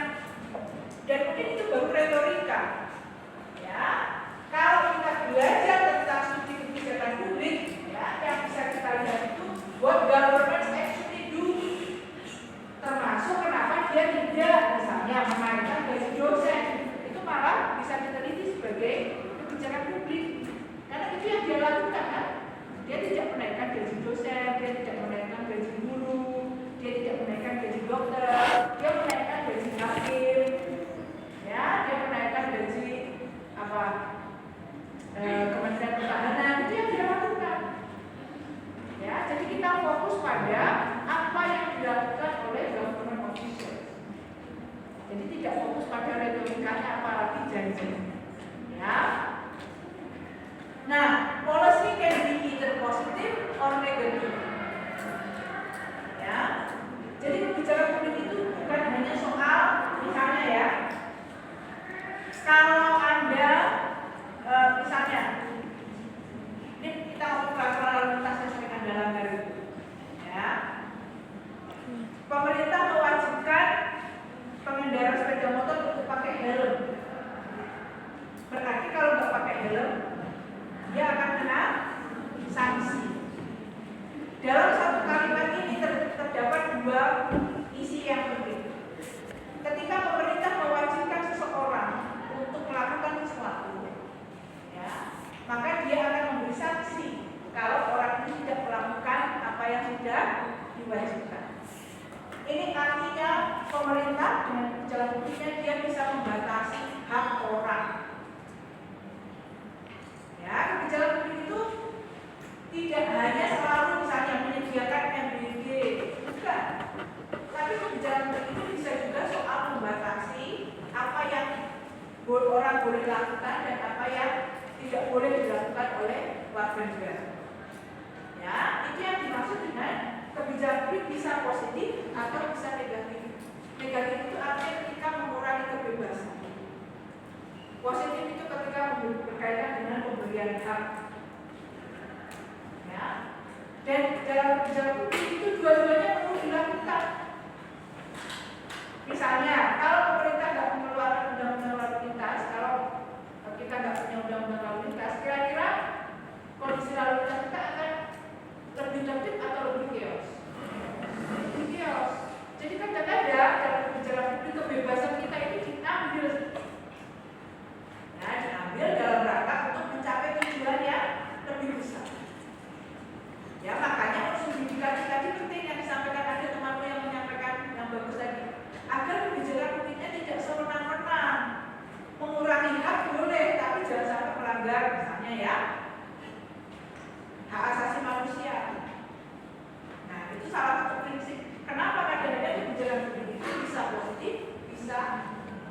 dan mungkin itu baru retorika. Ya, kalau kita belajar tentang studi kebijakan publik, ya, yang bisa kita lihat itu what government actually do, termasuk kenapa dia tidak misalnya menaikkan gaji dosen, itu malah bisa diteliti sebagai kebijakan publik, karena itu yang dia lakukan kan. Dia tidak menaikkan gaji dosen, dia tidak menaikkan gaji guru, dia tidak menaikkan gaji dokter, dia menaikkan gaji hakim, ya, dia menaikkan gaji Kementerian Pertahanan, itu yang dia lakukan. Ya, jadi kita fokus pada apa yang dilakukan oleh government officials. Jadi tidak fokus pada retorikanya apalagi janjinya. Ya. Nah, policy can be either positive or negative. Ya, jadi kebijakan publik itu bukan hanya soal misalnya ya, kalau Anda misalnya, ini kita ngomong peraturan lalu lintas yang sering Anda langgar itu, ya, pemerintah mewajibkan pengendara sepeda motor untuk pakai helm. Berarti kalau nggak pakai helm, dia akan kena sanksi. Dalam satu kalimat ini terdapat dua isi yang penting. Ketika pemerintah mewajibkan seseorang untuk melakukan sesuatu, ya, maka dia akan memberi sanksi kalau orang ini tidak melakukan apa yang sudah diwajibkan. Ini artinya pemerintah dengan kebijakan publiknya dia bisa membatasi hak orang. Ya, kebijakan publik itu tidak hanya selalu misalnya menyediakan MBG, bukan. Tapi kebijakan publik itu bisa juga soal membatasi apa yang orang boleh lakukan dan apa yang tidak boleh dilakukan oleh warga negara. Ya, itu yang dimaksud dengan kebijakan publik bisa positif atau bisa negatif. Negatif itu artinya ketika mengurangi kebebasan. Positif itu ketika berkaitan dengan pemberian hak. Ya. Dan dalam kebijakan publik itu dua-duanya perlu dilakukan. Misalnya, kalau pemerintah nggak mengeluarkan undang-undang lalu lintas, kalau kita nggak punya undang-undang lalu lintas, kira-kira kondisi lalu lintas kita akan lebih tertib atau lebih chaos? Lebih chaos. Jadi kadang-kadang dalam kebijakan publik kebebasan kita itu diambil. Nah, diambil dalam rangka untuk mencapai tujuan yang lebih besar. Ya, makanya unsur yudikatif tadi penting yang disampaikan ada temanmu yang menyampaikan yang bagus tadi. Agar kebijakan publiknya tidak sewenang-wenang. Mengurangi hak boleh, tapi jangan sampai melanggar misalnya ya hak asasi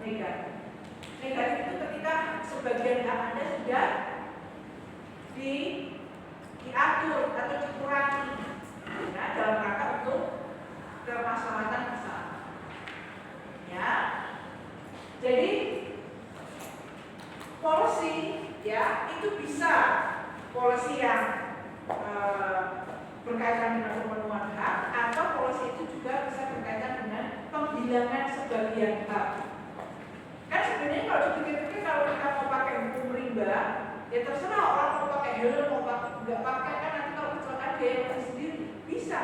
negatif. Negatif itu ketika sebagian hak Anda sudah diatur atau dikurangi, ya, dalam rangka untuk kemaslahatan bersama. Ya, jadi policy, ya, itu bisa policy yang berkaitan dengan pemenuhan hak, atau policy itu juga bisa berkaitan dengan penghilangan sebagian hak. Kan sebenarnya kalau dipikir-pikir, kalau kita mau pakai hukum rimba, ya terserah orang mau pakai helm, mau nggak pakai, kan nanti kalau kecelakaan dia yang sendiri bisa.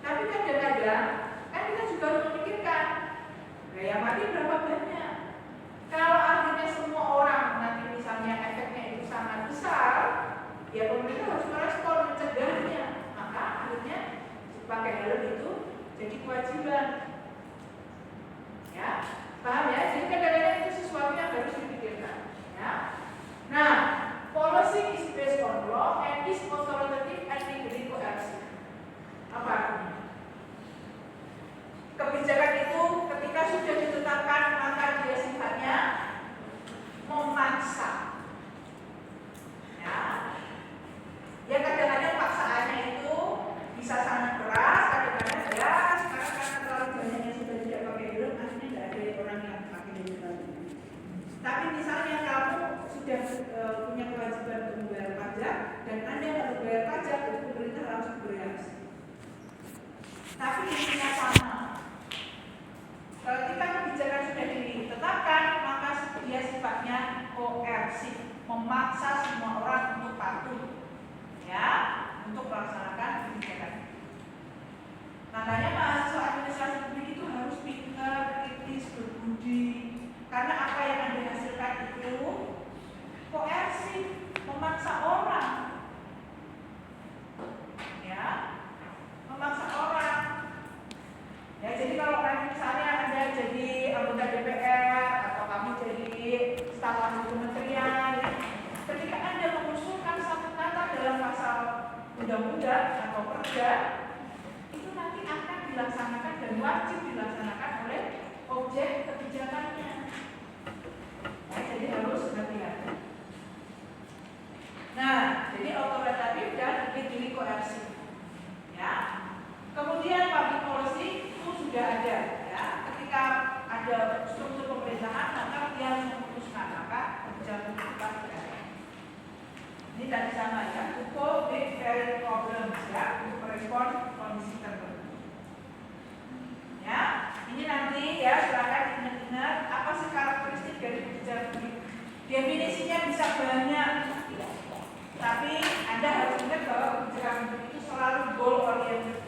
Tapi kadang-kadang kan kita juga harus memikirkan, nah, yang mati berapa banyak. Kalau akhirnya semua orang nanti misalnya efeknya itu sangat besar, ya pemerintah harus merespon, mencegahnya. Maka akhirnya pakai helm itu jadi kewajiban. Ya, paham ya? Jadi kadang-kadang itu sesuatu yang harus dipikirkan. Ya. Nah, policy is based on law and is authoritative and legally coercive. Apa artinya? Kebijakan itu ketika sudah ditetapkan maka dia sifatnya memaksa. Ya, ya kadang-kadang paksaannya itu bisa sangat keras, kadang-kadang ya sekarang karena terlalu banyak yang sudah tidak pakai helm, akhirnya tidak ada orang yang pakai helm lagi. Tapi misalnya kamu sudah punya kewajiban untuk membayar pajak dan Anda harus bayar pajak, jadi pemerintah harus bereaksi. Tapi intinya sama. Ketika kebijakan sudah ditetapkan, maka dia sifatnya koersif, memaksa semua orang untuk patuh, ya, untuk melaksanakan kebijakan. Makanya mahasiswa administrasi publik itu harus pintar, kritis, berbudi, karena apa yang Anda hasilkan itu koersif, memaksa orang, ya, memaksa orang. Ya, jadi kalau nanti misalnya Anda jadi anggota DPR atau kamu jadi staf ahli kementerian, ketika Anda mengusulkan satu kata dalam pasal undang-undang atau perda, itu nanti akan dilaksanakan dan wajib dilaksanakan oleh objek kebijakannya. Ya, jadi harus hati-hati. Nah, jadi otoritatif dan legally coercive. Ya. Kemudian public policy itu sudah ada, ya. Ketika ada struktur pemerintahan, maka dia harus memutuskan, maka kebijakan itu pasti ada. Ini tadi sama, ya, to cope with various problems, ya, untuk merespon kondisi tertentu. Ya, ini nanti ya silakan ingat-ingat apa sih karakteristik dari kebijakan publik. Definisinya bisa banyak, tapi Anda harus ingat bahwa kebijakan publik itu selalu goal oriented.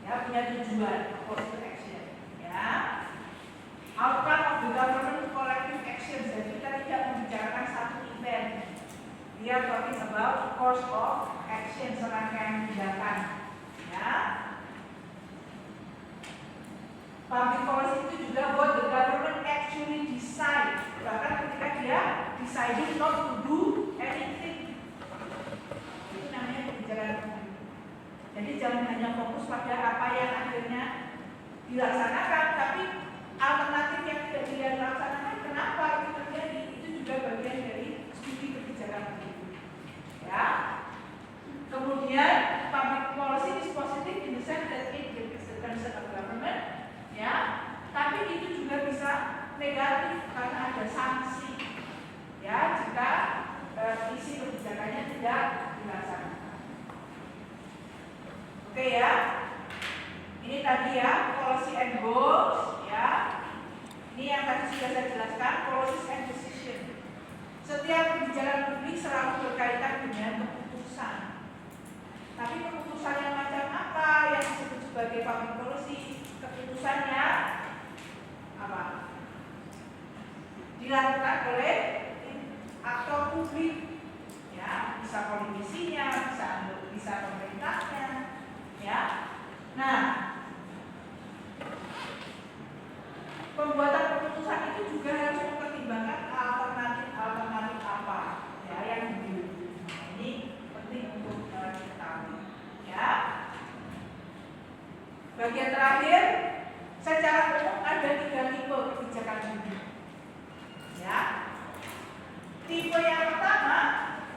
Ya, punya tujuan, positive action, ya. Outcome of the government collective action. Jadi kita tidak membicarakan satu event. We are talking about course of action, serangkaian tindakan, ya. Public policy itu juga what the government actually decide. Bahkan ketika dia deciding not to do anything, itu namanya kebijakan publik. Jadi jangan hanya fokus pada apa yang akhirnya dilaksanakan, tapi alternatif yang tidak dilaksanakan, kenapa itu terjadi, itu juga bagian dari studi kebijakan publik. Ya. Kemudian public policy is positive in the sense that it gives the concern of government, ya. Tapi itu juga bisa negatif karena ada sanksi, ya, jika isi kebijakannya tidak dilaksanakan. Oke, ya. Ini tadi ya policy and goals, ya. Ini yang tadi sudah saya jelaskan, policies and decision. Setiap kebijakan publik selalu berkaitan dengan keputusan. Tapi keputusan yang macam apa yang disebut sebagai public policy? Keputusannya apa? Dilakukan oleh aktor publik, ya, bisa politisinya, bisa pemerintahnya. Ya, nah, pembuatan keputusan itu juga harus mempertimbangkan alternatif apa, ya, yang dimiliki. Nah, ini penting untuk diketahui. Ya, bagian terakhir secara umum ada 3 tipe kebijakan publik. Ya. Tipe yang pertama,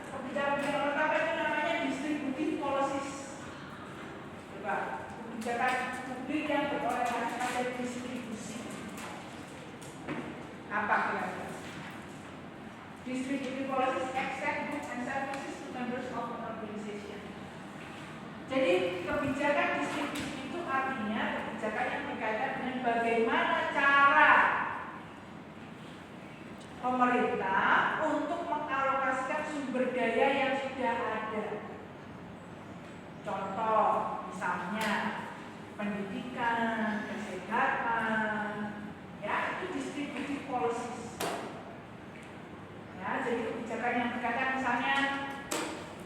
kebijakan yang pertama itu namanya distributive policies. Coba, kebijakan publik yang berorientasi pada distribusi. Apa kira-kira? Distributive policies extend goods and services to members of an organization. Jadi kebijakan distribusi itu artinya kebijakan yang berkaitan dengan bagaimana cara pemerintah untuk mengalokasikan sumber daya yang sudah ada. Contoh, misalnya pendidikan, kesehatan, ya itu distributive policies. Ya, jadi kebijakan yang berkaitan misalnya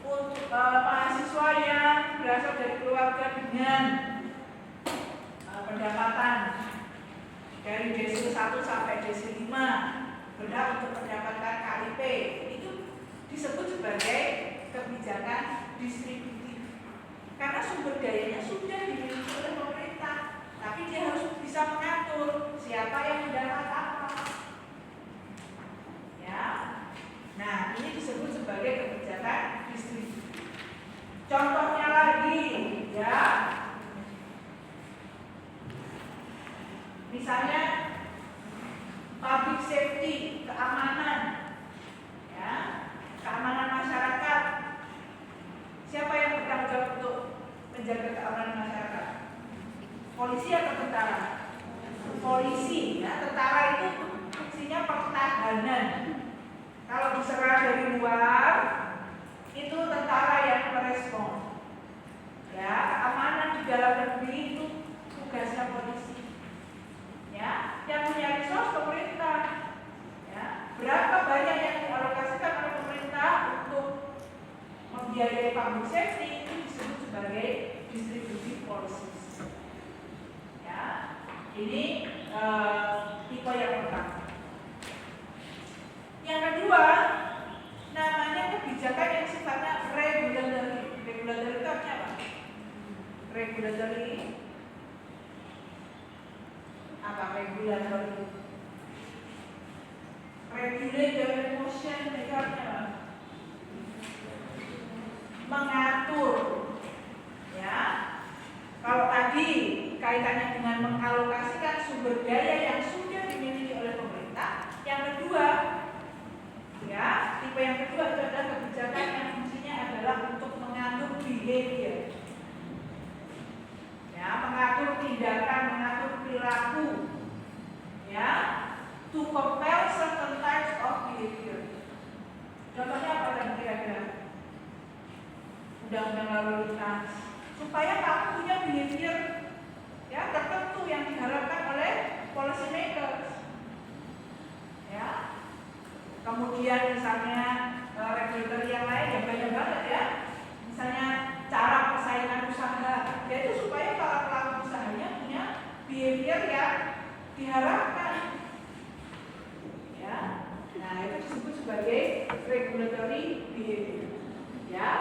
untuk mahasiswa yang berasal dari keluarga dengan pendapatan dari desil 1 sampai desil 5 berhak untuk mendapatkan KIP, itu disebut sebagai kebijakan distributif karena sumber dayanya sudah dimiliki oleh pemerintah, tapi dia harus bisa mengatur siapa yang mendapat apa. Ya, nah ini disebut sebagai kebijakan distributif. Contohnya lagi, ya, misalnya public safety, keamanan, ya, keamanan masyarakat. Siapa yang bertanggung jawab untuk menjaga keamanan masyarakat? Polisi atau tentara? Polisi, ya, tentara itu fungsinya pertahanan. Kalau diserang dari luar, itu tentara yang merespon. Ya, keamanan di dalam negeri itu tugasnya polisi. Ya, yang punya resource pemerintah. Ya, berapa banyak yang dialokasikan oleh pemerintah untuk membiayai public safety itu disebut sebagai distributive policies. Ya, ini tipe yang pertama. Yang kedua, namanya kebijakan yang sifatnya regulatory. Regulatory itu artinya apa? Regulatory apa? Regulatory. Regulatory motion itu artinya apa? Mengatur. Ya. Kalau tadi kaitannya dengan mengalokasikan sumber daya yang sudah dimiliki oleh pemerintah, yang kedua, ya, tipe yang kedua itu adalah kebijakan yang fungsinya adalah untuk mengatur behavior. Ya, mengatur tindakan, mengatur perilaku. Ya, to compel certain types of behavior. Contohnya apa tadi kira-kira? Undang-undang lalu lintas. Supaya kamu punya behavior ya tertentu yang diharapkan oleh policy makers. Ya. Kemudian misalnya regulator yang lain yang banyak banget ya. Misalnya cara persaingan usaha, yaitu supaya para pelaku usahanya punya behavior yang diharapkan. Ya. Nah, itu disebut sebagai regulatory behavior. Ya.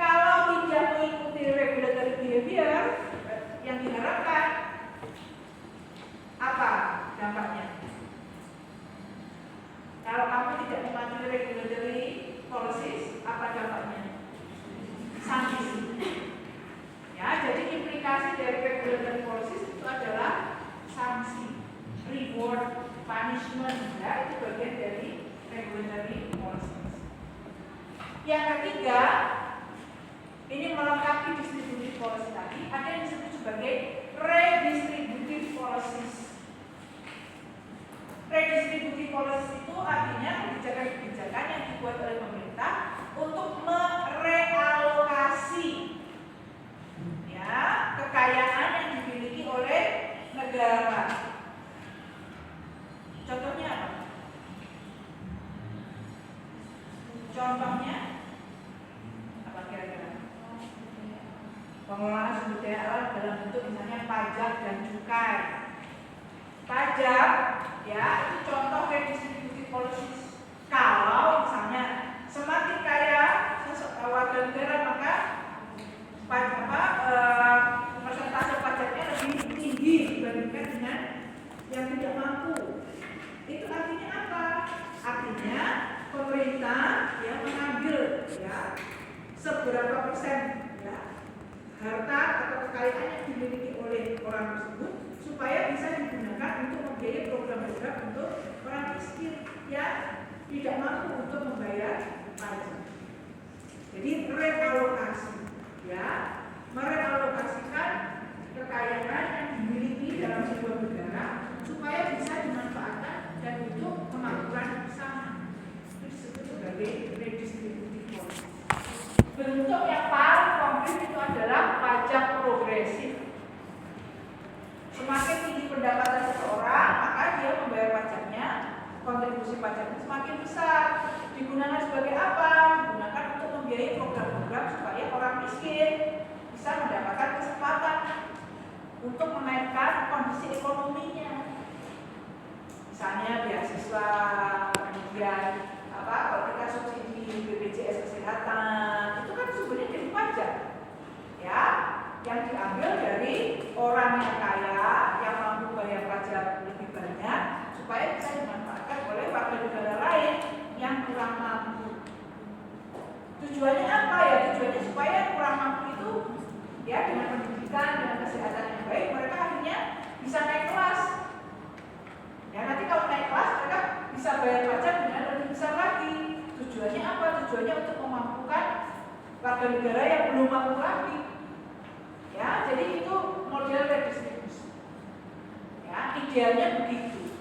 Kalau tidak mengikuti regulatory behavior yang diharapkan, apa dampaknya? Kalau kamu tidak mematuhi regulatory policies, apa dampaknya? Sanksi. Ya, jadi implikasi dari regulatory policies itu adalah sanksi, reward, punishment. Ya, itu bagian dari regulatory policies. Yang ketiga, ini melengkapi distributive policy tadi, ada yang disebut sebagai redistributive policies. Redistributive policies itu artinya kebijakan-kebijakan yang dibuat oleh pemerintah untuk merealokasi ya kekayaan yang dimiliki oleh negara. Contohnya apa? Contohnya apa kira-kira? Pengelolaan sumber daya alam dalam bentuk misalnya pajak dan cukai. Pajak, ya itu contoh redistributive policies. Kalau misalnya semakin kaya warga negara maka persentase pajaknya lebih tinggi dibandingkan seberapa persen ya harta atau kekayaan yang dimiliki oleh orang tersebut supaya bisa digunakan untuk membiayai program-program untuk orang miskin yang tidak mampu untuk membayar pajak. Jadi realokasi ya, merealokasikan kekayaan yang dimiliki dalam sebuah negara supaya bisa dimanfaatkan dan untuk kemakmuran bersama. Itu disebut sebagai redistributif policy. Bentuk yang paling konkret itu adalah pajak progresif. Semakin tinggi pendapatan seseorang, maka dia membayar pajaknya, kontribusi pajaknya semakin besar. Digunakan sebagai apa? Digunakan untuk membiayai program-program supaya orang miskin bisa mendapatkan kesempatan untuk menaikkan kondisi ekonominya. Misalnya beasiswa, kemudian kalau kita subsidi BPJS kesehatan, itu kan sumbernya dari pajak, ya, yang diambil dari orang yang kaya, yang mampu bayar pajak lebih banyak, supaya bisa dimanfaatkan oleh warga negara lain yang kurang mampu. Tujuannya apa ya? Tujuannya supaya yang kurang mampu itu, ya, dengan pendidikan, dengan kesehatan yang baik, mereka akhirnya bisa naik kelas. Ya, nanti kalau naik kelas mereka bisa bayar pajak dengan lebih besar lagi. Tujuannya apa? Tujuannya untuk memampukan warga negara yang belum mampu lagi. Ya, jadi itu model redistribusi. Ya, idealnya begitu.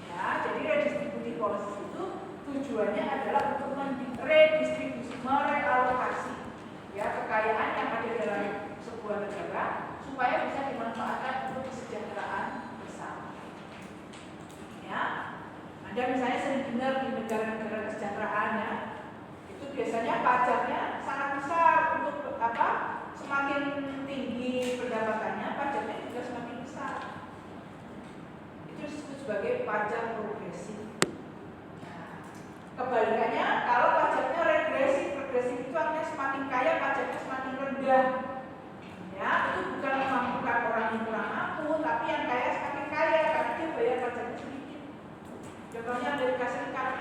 Ya, jadi redistributif policy itu tujuannya adalah untuk redistribusi, merealokasi ya kekayaan yang ada dalam sebuah negara supaya bisa dimanfaatkan untuk kesejahteraan bersama. Ya, Anda misalnya sering dengar di negara-negara kesejahteraan ya, itu biasanya pajaknya sangat besar untuk apa? Semakin tinggi pendapatannya, pajaknya juga semakin besar. Itu disebut sebagai pajak progresif. Nah, kebalikannya kalau pajaknya regresif, regresif itu artinya semakin kaya pajaknya semakin rendah. Ya, itu bukan memampukan orang yang kurang mampu, tapi yang kaya semakin kaya karena dia bayar pajaknya sedikit. Contohnya Amerika Serikat.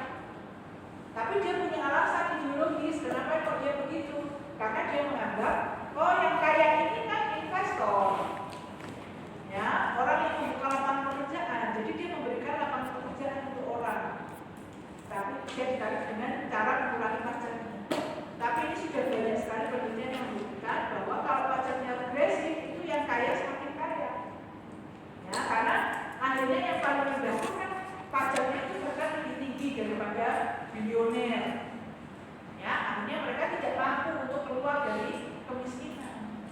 Tapi dia punya alasan ideologis kenapa kok dia begitu? Karena dia menganggap, oh yang kaya ini kan investor, ya, orang yang membuka lapangan pekerjaan, jadi dia memberikan lapangan pekerjaan untuk orang. Tapi dia ditarik dengan cara mengurangi pajaknya. Tapi ini sudah banyak sekali penelitian yang menunjukkan bahwa kalau pajaknya regresif itu yang kaya semakin kaya. Ya, karena akhirnya yang paling rendah itu kan pajaknya itu bahkan lebih tinggi daripada bilioner. Ya, akhirnya mereka tidak mampu untuk keluar dari kemiskinan.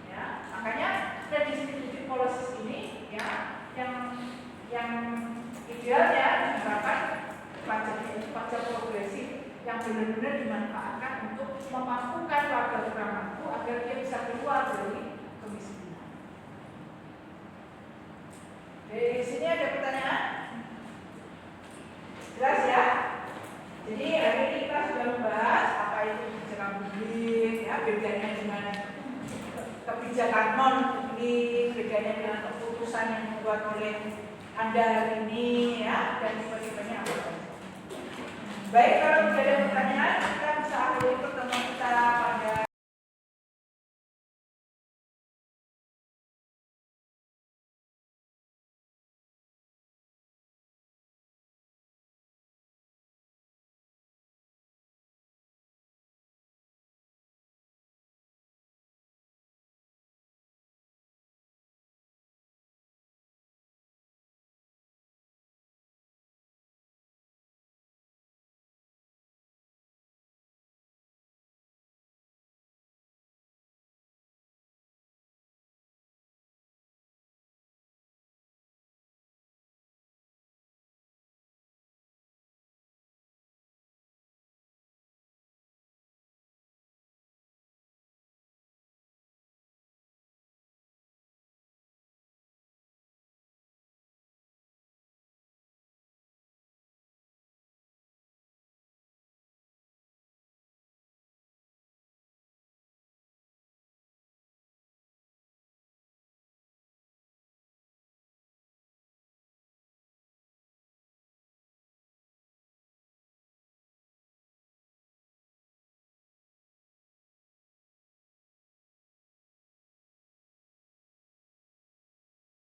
Ya, makanya redistributive policies ini ya yang idealnya diharapkan pajaknya itu pajak progresif yang benar-benar dimanfaatkan untuk memampukan warga kurang mampu agar dia bisa keluar dari kemiskinan. Di sini ada pertanyaan? Jelas ya? Jadi hari ini kita sudah membahas apa itu kebijakan publik, ya, bedanya dengan kebijakan non publik, bedanya dengan keputusan yang dibuat oleh Anda hari ini, ya, dan sebagainya apa saja. Baik, kalau tidak ada pertanyaan, kita bisa akhiri pertemuan kita pada